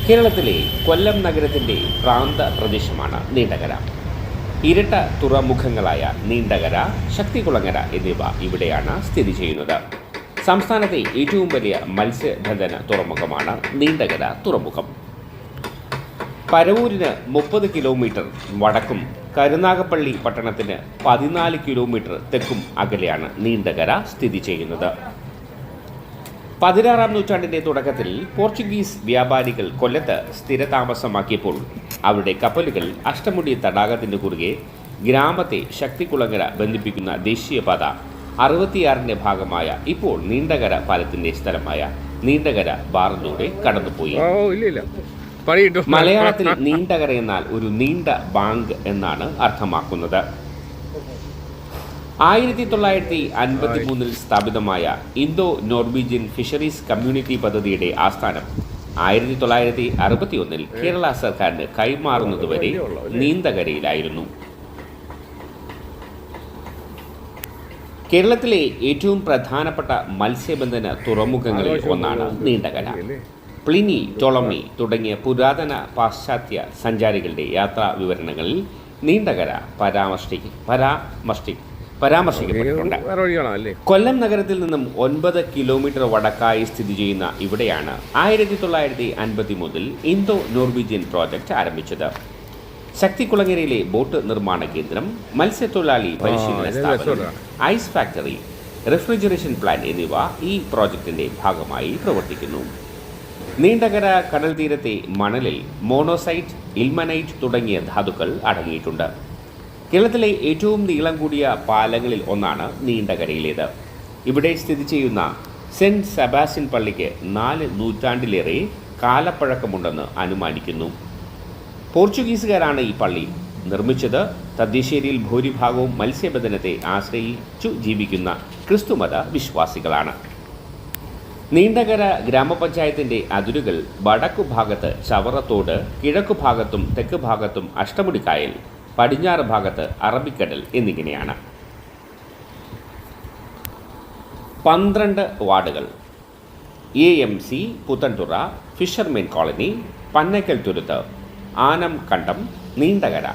കേരളത്തിലെ കൊല്ലം നഗരത്തിൻ്റെ പ്രാന്ത പ്രദേശമാണ് നീണ്ടകര. ഇരട്ട തുറമുഖങ്ങളായ നീണ്ടകര, ശക്തികുളങ്ങര എന്നിവ ഇവിടെയാണ് സ്ഥിതി ചെയ്യുന്നത്. സംസ്ഥാനത്തെ ഏറ്റവും വലിയ മത്സ്യബന്ധന തുറമുഖമാണ് നീണ്ടകര തുറമുഖം. പരവൂരിന് 30 കിലോമീറ്റർ വടക്കും കരുനാഗപ്പള്ളി പട്ടണത്തിന് 14 കിലോമീറ്റർ തെക്കും അകലെയാണ് നീണ്ടകര സ്ഥിതി ചെയ്യുന്നത്. 16-ാം നൂറ്റാണ്ടിൻ്റെ തുടക്കത്തിൽ പോർച്ചുഗീസ് വ്യാപാരികൾ കൊല്ലത്ത് സ്ഥിരതാമസമാക്കിയപ്പോൾ അവരുടെ കപ്പലുകൾ അഷ്ടമുടി തടാകത്തിന് കുറുകെ ഗ്രാമത്തെ ശക്തികുളങ്ങര ബന്ധിപ്പിക്കുന്ന ദേശീയപാത 66-ന്റെ ഭാഗമായ ഇപ്പോൾ നീണ്ടകര പാലത്തിൻ്റെ സ്ഥലമായ നീണ്ടകര ബാറിലൂടെ കടന്നുപോയി. മലയാളത്തിൽ നീണ്ടകര എന്നാൽ ഒരു നീണ്ട ബാങ്ക് എന്നാണ് അർത്ഥമാക്കുന്നത്. 1953 സ്ഥാപിതമായ ഇന്തോ നോർവീജിയൻ ഫിഷറീസ് കമ്മ്യൂണിറ്റി പദ്ധതിയുടെ ആസ്ഥാനം 1961 കേരള സർക്കാരിന് കൈമാറുന്നതുവരെ നീണ്ടകരയിലായിരുന്നു. കേരളത്തിലെ ഏറ്റവും പ്രധാനപ്പെട്ട മത്സ്യബന്ധന തുറമുഖങ്ങളിൽ ഒന്നാണ് നീണ്ടകര. പ്ലിനി, ടോളമി തുടങ്ങിയ പുരാതന പാശ്ചാത്യ സഞ്ചാരികളുടെ യാത്രാ വിവരണങ്ങളിൽ നീണ്ടകര പരാമർശിക്കപ്പെട്ടിട്ടുണ്ട്. കൊല്ലം നഗരത്തിൽ നിന്നും 9 കിലോമീറ്റർ വടക്കായി സ്ഥിതി ചെയ്യുന്ന ഇവിടെയാണ് 1953 ഇന്തോ നോർവീജിയൻ പ്രോജക്റ്റ് ആരംഭിച്ചത്. ശക്തികുളങ്ങരയിലെ ബോട്ട് നിർമ്മാണ കേന്ദ്രം, മത്സ്യത്തൊഴിലാളി പരിശീലന സ്ഥാപനം, ഐസ് ഫാക്ടറി, റെഫ്രിജറേഷൻ പ്ലാന്റ് എന്നിവ ഈ പ്രോജക്റ്റിന്റെ ഭാഗമായി പ്രവർത്തിക്കുന്നു. നീണ്ടകര കടൽ തീരത്തെ മണലിൽ മോണോസൈറ്റ്, ഇൽമനൈറ്റ് തുടങ്ങിയ ധാതുക്കൾ അടങ്ങിയിട്ടുണ്ട്. കേരളത്തിലെ ഏറ്റവും നീളം കൂടിയ പാലങ്ങളിൽ ഒന്നാണ് നീണ്ടകരയിലേത്. ഇവിടെ സ്ഥിതി ചെയ്യുന്ന സെന്റ് സെബാസ്റ്റ്യൻ പള്ളിക്ക് 4 നൂറ്റാണ്ടിലേറെ കാലപ്പഴക്കമുണ്ടെന്ന് അനുമാനിക്കുന്നു. പോർച്ചുഗീസുകാരാണ് ഈ പള്ളി നിർമ്മിച്ചത്. തദ്ദേശീയരിൽ ഭൂരിഭാഗവും മത്സ്യബന്ധനത്തെ ആശ്രയിച്ചു ജീവിക്കുന്ന ക്രിസ്തുമത വിശ്വാസികളാണ്. നീണ്ടകര ഗ്രാമപഞ്ചായത്തിൻ്റെ അതിരുകൾ വടക്കു ഭാഗത്ത് ചവറത്തോട്, കിഴക്കു ഭാഗത്തും തെക്ക് ഭാഗത്തും അഷ്ടമുടിക്കായൽ, പടിഞ്ഞാറ് ഭാഗത്ത് അറബിക്കടൽ എന്നിങ്ങനെയാണ്. 12 വാർഡുകൾ: AMC, പുത്തൻതുറ, ഫിഷർമെൻ കോളനി, പന്നക്കൽ തുരുത്ത്, ആനം കണ്ടം, നീണ്ടകര,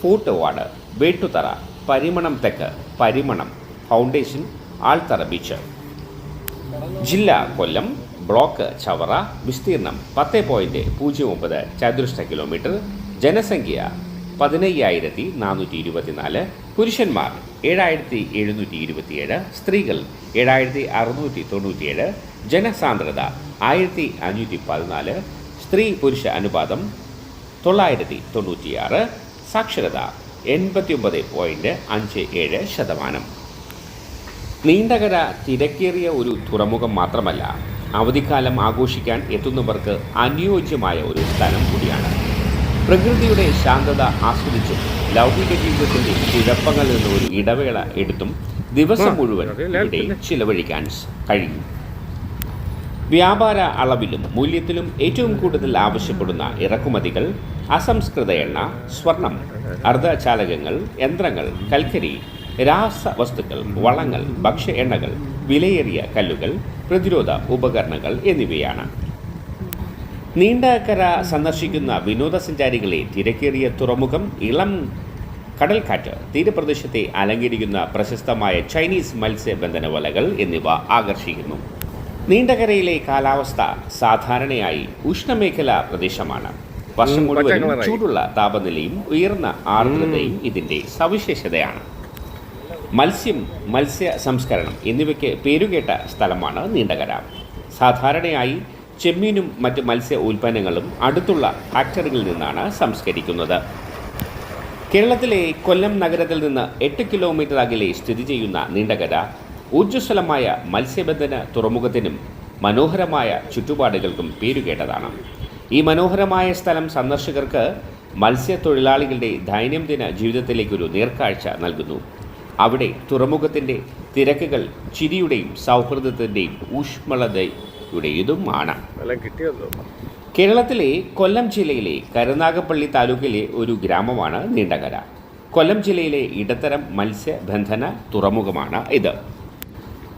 ഫോർട്ട് വാർഡ്, വേട്ടുതറ, പരിമണം തെക്ക്, പരിമണം, ഫൗണ്ടേഷൻ, ആൾത്തറ ബീച്ച്. ജില്ല കൊല്ലം, ബ്ലോക്ക് ചവറ, വിസ്തീർണം 10.09 ചതുരശ്ര കിലോമീറ്റർ, ജനസംഖ്യ 15,424, പുരുഷന്മാർ 7,727, സ്ത്രീകൾ 7,697, ജനസാന്ദ്രത 1,514, സ്ത്രീ പുരുഷ അനുപാതം 996, സാക്ഷരത 89.57%. നീണ്ടകര തിരക്കേറിയ ഒരു തുറമുഖം മാത്രമല്ല, അവധിക്കാലം ആഘോഷിക്കാൻ എത്തുന്നവർക്ക് അനുയോജ്യമായ ഒരു സ്ഥലം കൂടിയാണ്. പ്രകൃതിയുടെ ശാന്തത ആസ്വദിച്ചും ലൗകിക ജീവിതത്തിൻ്റെ കുഴപ്പങ്ങളിൽ നിന്ന് ഒരു ഇടവേള എടുത്തും ദിവസം മുഴുവൻ ഇവിടെ ചിലവഴിക്കാൻ കഴിയും. വ്യാപാര അളവിലും മൂല്യത്തിലും ഏറ്റവും കൂടുതൽ ആവശ്യപ്പെടുന്ന ഇറക്കുമതികൾ അസംസ്കൃത എണ്ണ, സ്വർണം, അർദ്ധചാലകങ്ങൾ, യന്ത്രങ്ങൾ, കൽക്കരി, രാസവസ്തുക്കൾ, വളങ്ങൾ, ഭക്ഷ്യ എണ്ണകൾ, വിലയേറിയ കല്ലുകൾ, പ്രതിരോധ ഉപകരണങ്ങൾ എന്നിവയാണ്. നീണ്ടകര സന്ദർശിക്കുന്ന വിനോദസഞ്ചാരികളെ തിരക്കേറിയ തുറമുഖം, ഇളം കടൽക്കാറ്റ്, തീരപ്രദേശത്തെ അലങ്കരിക്കുന്ന പ്രശസ്തമായ ചൈനീസ് മത്സ്യബന്ധന വലകൾ എന്നിവ ആകർഷിക്കുന്നു. നീണ്ടകരയിലെ കാലാവസ്ഥ സാധാരണയായി ഉഷ്ണമേഖലാ പ്രദേശമാണ്. വർഷം മുഴുവനും ചൂടുള്ള താപനിലയും ഉയർന്ന ആർദ്രതയും ഇതിൻ്റെ സവിശേഷതയാണ്. മത്സ്യ സംസ്കരണം എന്നിവയ്ക്ക് പേരുകേട്ട സ്ഥലമാണ് നീണ്ടകര. സാധാരണയായി ചെമ്മീനും മറ്റ് മത്സ്യ ഉൽപ്പന്നങ്ങളും അടുത്തുള്ള ഫാക്ടറികളിൽ നിന്നാണ് സംസ്കരിക്കുന്നത്. കേരളത്തിലെ കൊല്ലം നഗരത്തിൽ നിന്ന് 8 കിലോമീറ്റർ അകലെ സ്ഥിതി ചെയ്യുന്ന നീണ്ടകര ഊർജ്ജസ്വലമായ മത്സ്യബന്ധന തുറമുഖത്തിനും മനോഹരമായ ചുറ്റുപാടുകൾക്കും പേരുകേട്ടതാണ്. ഈ മനോഹരമായ സ്ഥലം സന്ദർശകർക്ക് മത്സ്യത്തൊഴിലാളികളുടെ ദൈനംദിന ജീവിതത്തിലേക്കൊരു നേർക്കാഴ്ച നൽകുന്നു. അവിടെ തുറമുഖത്തിൻ്റെ തിരക്കുകൾ ചിരിയുടെയും സൗഹൃദത്തിൻ്റെയും ഊഷ്മളതയുടേതുമാണ്. കേരളത്തിലെ കൊല്ലം ജില്ലയിലെ കരുനാഗപ്പള്ളി താലൂക്കിലെ ഒരു ഗ്രാമമാണ് നീണ്ടകര. കൊല്ലം ജില്ലയിലെ ഇടത്തരം മത്സ്യബന്ധന തുറമുഖമാണ് ഇത്.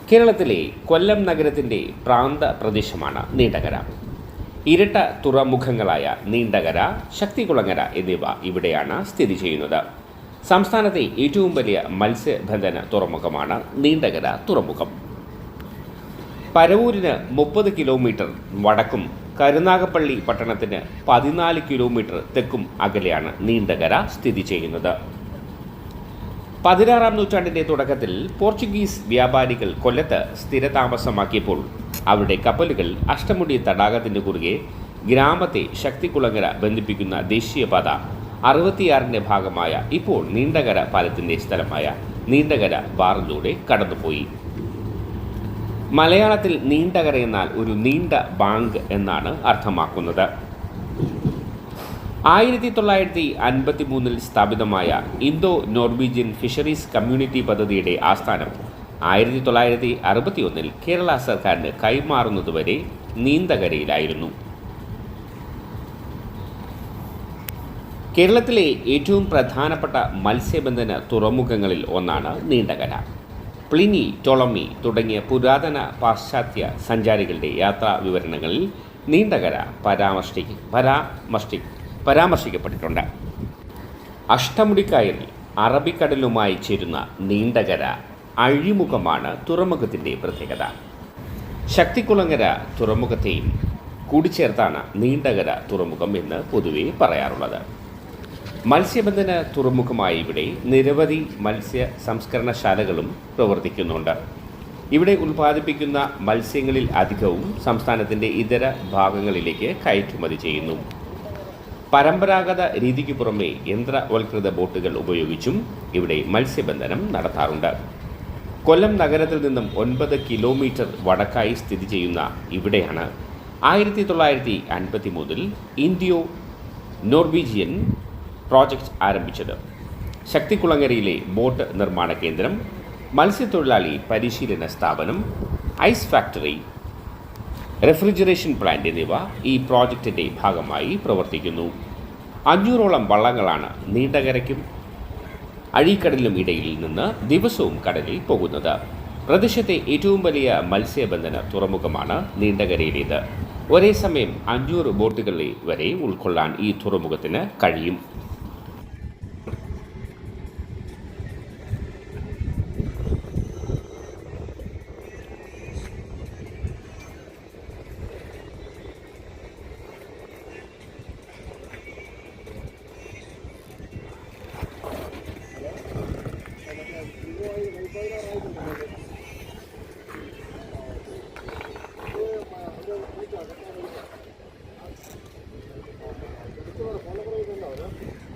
കേരളത്തിലെ കൊല്ലം നഗരത്തിൻ്റെ പ്രാന്ത പ്രദേശമാണ് നീണ്ടകര. ഇരട്ട തുറമുഖങ്ങളായ നീണ്ടകര, ശക്തികുളങ്ങര എന്നിവ ഇവിടെയാണ് സ്ഥിതി ചെയ്യുന്നത്. സംസ്ഥാനത്തെ ഏറ്റവും വലിയ മത്സ്യബന്ധന തുറമുഖമാണ് നീണ്ടകര തുറമുഖം. പരവൂരിന് 30 കിലോമീറ്റർ വടക്കും കരുനാഗപ്പള്ളി പട്ടണത്തിന് 14 കിലോമീറ്റർ തെക്കും അകലെയാണ് നീണ്ടകര സ്ഥിതി ചെയ്യുന്നത്. 16-ാം നൂറ്റാണ്ടിൻ്റെ തുടക്കത്തിൽ പോർച്ചുഗീസ് വ്യാപാരികൾ കൊല്ലത്ത് സ്ഥിരതാമസമാക്കിയപ്പോൾ അവരുടെ കപ്പലുകൾ അഷ്ടമുടി തടാകത്തിൻ്റെ കുറുകെ ഗ്രാമത്തെ ശക്തികുളങ്ങര ബന്ധിപ്പിക്കുന്ന ദേശീയപാത 66ൻ്റെ ഭാഗമായ ഇപ്പോൾ നീണ്ടകര പാലത്തിൻ്റെ സ്ഥലമായ നീണ്ടകര ബാറിലൂടെ കടന്നുപോയി. മലയാളത്തിൽ നീണ്ടകര എന്നാൽ ഒരു നീണ്ട ബാങ്ക് എന്നാണ് അർത്ഥമാക്കുന്നത്. 1953 സ്ഥാപിതമായ ഇന്തോ നോർവീജിയൻ ഫിഷറീസ് കമ്മ്യൂണിറ്റി പദ്ധതിയുടെ ആസ്ഥാനം 1961 കേരള സർക്കാരിന് കൈമാറുന്നതുവരെ നീണ്ടകരയിലായിരുന്നു. കേരളത്തിലെ ഏറ്റവും പ്രധാനപ്പെട്ട മത്സ്യബന്ധന തുറമുഖങ്ങളിൽ ഒന്നാണ് നീണ്ടകര. പ്ലിനി, ടോളമി തുടങ്ങിയ പുരാതന പാശ്ചാത്യ സഞ്ചാരികളുടെ യാത്രാ വിവരണങ്ങളിൽ നീണ്ടകര പരാമർശിക്കപ്പെട്ടിട്ടുണ്ട്. അഷ്ടമുടിക്കായൽ അറബിക്കടലുമായി ചേരുന്ന നീണ്ടകര അഴിമുഖമാണ് തുറമുഖത്തിൻ്റെ പ്രത്യേകത. ശക്തികുളങ്ങര തുറമുഖത്തെയും കൂടിച്ചേർത്താണ് നീണ്ടകര തുറമുഖം എന്ന് പൊതുവെ പറയാറുള്ളത്. മത്സ്യബന്ധന തുറമുഖമായി ഇവിടെ നിരവധി മത്സ്യ സംസ്കരണശാലകളും പ്രവർത്തിക്കുന്നുണ്ട്. ഇവിടെ ഉൽപ്പാദിപ്പിക്കുന്ന മത്സ്യങ്ങളിൽ അധികവും സംസ്ഥാനത്തിൻ്റെ ഇതര ഭാഗങ്ങളിലേക്ക് കയറ്റുമതി ചെയ്യുന്നു. പരമ്പരാഗത രീതിക്ക് പുറമെ യന്ത്രവൽകൃത ബോട്ടുകൾ ഉപയോഗിച്ചും ഇവിടെ മത്സ്യബന്ധനം നടത്താറുണ്ട്. കൊല്ലം നഗരത്തിൽ നിന്നും 9 കിലോമീറ്റർ വടക്കായി സ്ഥിതി ചെയ്യുന്ന ഇവിടെയാണ് 1953 ഇന്തോ നോർവീജിയൻ പ്രോജക്റ്റ് ആരംഭിച്ചത്. ശക്തികുളങ്ങരയിലെ ബോട്ട് നിർമ്മാണ കേന്ദ്രം, മത്സ്യത്തൊഴിലാളി പരിശീലന സ്ഥാപനം, ഐസ് ഫാക്ടറി, റെഫ്രിജറേഷൻ പ്ലാന്റ് എന്നിവ ഈ പ്രോജക്റ്റിൻ്റെ ഭാഗമായി പ്രവർത്തിക്കുന്നു. 500ഓളം വള്ളങ്ങളാണ് നീണ്ടകരയ്ക്കും അഴീക്കടലിനും ഇടയിൽ നിന്ന് ദിവസവും കടലിൽ പോകുന്നത്. പ്രദേശത്തെ ഏറ്റവും വലിയ മത്സ്യബന്ധന തുറമുഖമാണ് നീണ്ടകരയിലേത്. ഒരേ സമയം 500 ബോട്ടുകളെ വരെ ഉൾക്കൊള്ളാൻ ഈ തുറമുഖത്തിന് കഴിയും. Follow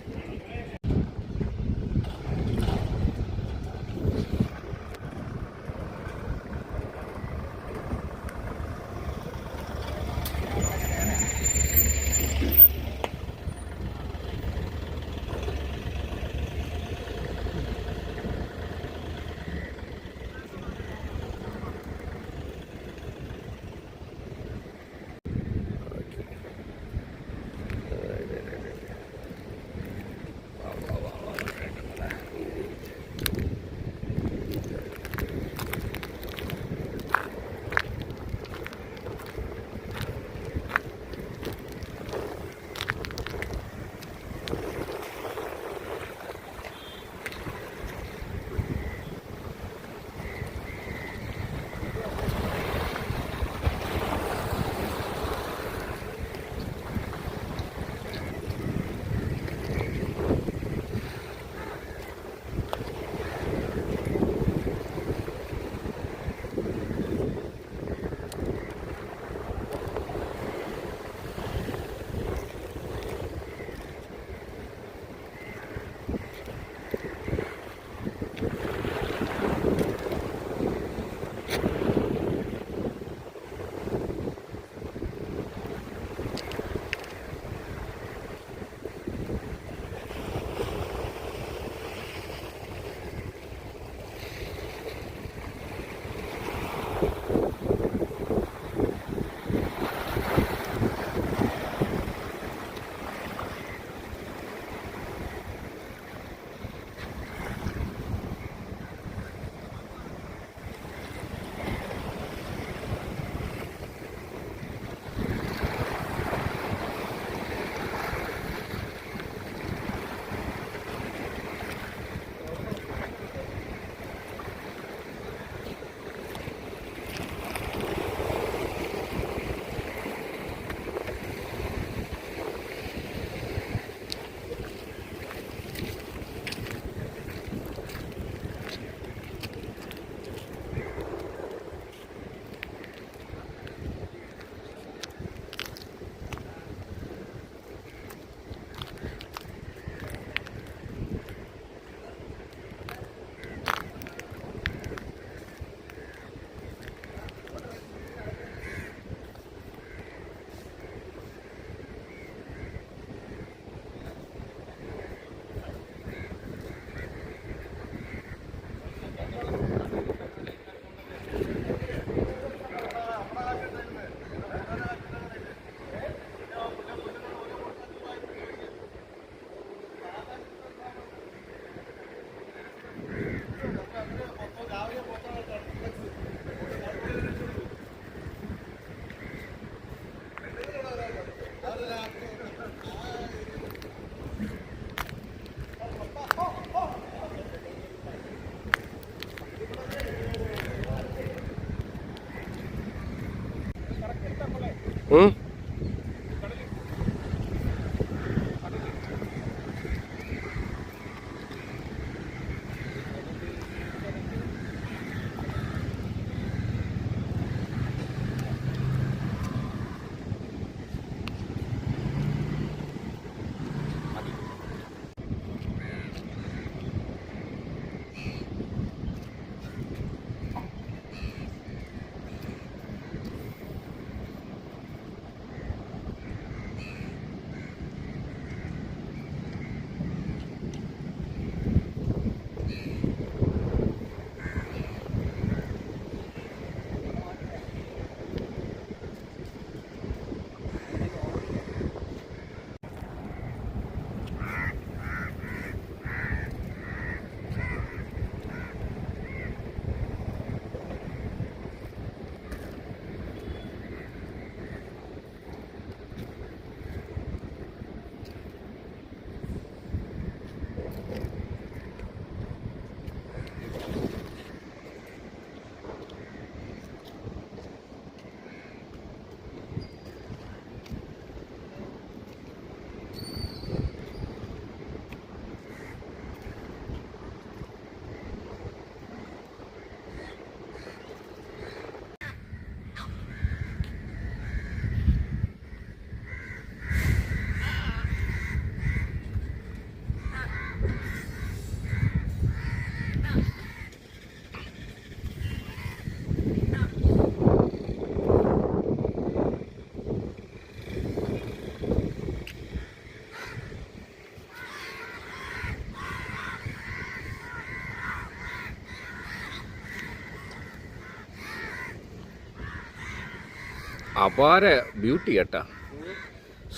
അപാര ബ്യൂട്ടി കേട്ടാ,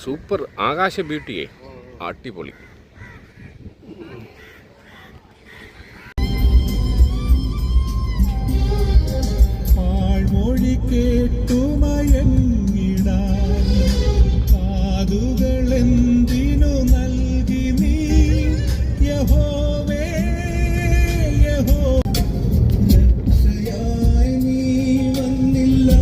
സൂപ്പർ ആകാശ ബ്യൂട്ടിയേ, അടിപൊളി. മൊഴി കേട്ടുമാ